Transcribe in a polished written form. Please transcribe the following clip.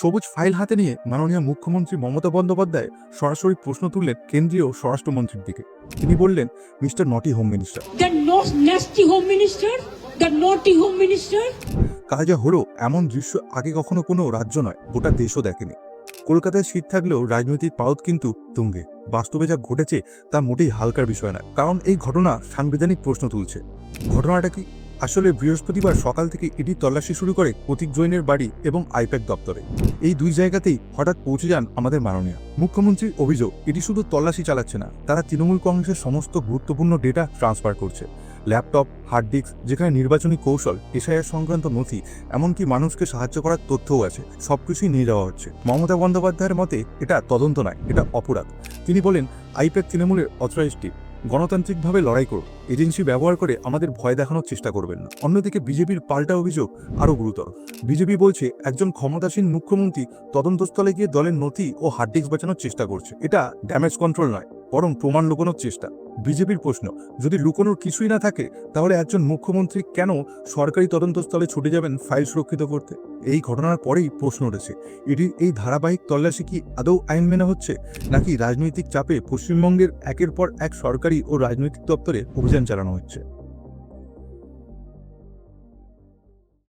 সবুজ ফাইল হাতে নিয়ে মাননীয় মুখ্যমন্ত্রী মমতা বন্দ্যোপাধ্যায় সরাসরি প্রশ্ন তুললেন কেন্দ্রীয় স্বরাষ্ট্রমন্ত্রীর দিকে। তিনি বললেন, মিস্টার নটি home minister, nasty home minister, the naughty home minister. কাল যা হলো এমন দৃশ্য আগে কখনো কোনো রাজ্য নয়, গোটা দেশও দেখেনি। কলকাতায় শীত থাকলেও রাজনৈতিক পারদ কিন্তু তুঙ্গে। বাস্তবে যা ঘটেছে তা মোটেই হালকার বিষয় নয়, কারণ এই ঘটনা সাংবিধানিক প্রশ্ন তুলছে। ঘটনাটা কি? আসলে বৃহস্পতিবার সকাল থেকে ইডি তল্লাশি শুরু করে প্রতীক জৈনের বাড়ি এবং আইপ্যাক দপ্তরে। এই দুই জায়গাতেই হঠাৎ পৌঁছে যান আমাদের মাননীয় মুখ্যমন্ত্রীর অভিযোগ, ইডি শুধু তল্লাশি চালাচ্ছে না, তারা তৃণমূল কংগ্রেসের সমস্ত গুরুত্বপূর্ণ ডেটা ট্রান্সফার করছে। ল্যাপটপ, হার্ড ডিস্ক, যেখানে নির্বাচনী কৌশল, এসআইআর সংক্রান্ত নথি, এমনকি মানুষকে সাহায্য করার তথ্যও আছে, সবকিছুই নিয়ে যাওয়া হচ্ছে। মমতা বন্দ্যোপাধ্যায়ের মতে এটা তদন্ত নয়, এটা অপরাধ। তিনি বলেন, আইপ্যাক তৃণমূলের অথরাইজড, গণতান্ত্রিকভাবে লড়াই করুন, এজেন্সি ব্যবহার করে আমাদের ভয় দেখানোর চেষ্টা করবেন না। অন্যদিকে বিজেপির পাল্টা অভিযোগ আরও গুরুতর। বিজেপি বলছে একজন ক্ষমতাসীন মুখ্যমন্ত্রী তদন্তস্থলে গিয়ে দলের নথি ও হার্ড ডিস্ক বাঁচানোর চেষ্টা করছে। এটা ড্যামেজ কন্ট্রোল নয়, বরং প্রমাণ লুকোনোর চেষ্টা। বিজেপির প্রশ্ন, যদি লুকোনোর কিছুই না থাকে তাহলে একজন মুখ্যমন্ত্রী কেন সরকারি তদন্তস্থলে ছুটে যাবেন ফাইল সুরক্ষিত করতে? এই ঘটনার পরেই প্রশ্ন উঠেছে, এটির এই ধারাবাহিক তল্লাশি কি আদৌ আইন মেনে হচ্ছে, নাকি রাজনৈতিক চাপে পশ্চিমবঙ্গের একের পর এক সরকারি ও রাজনৈতিক দপ্তরে অভিযান চালানো হচ্ছে?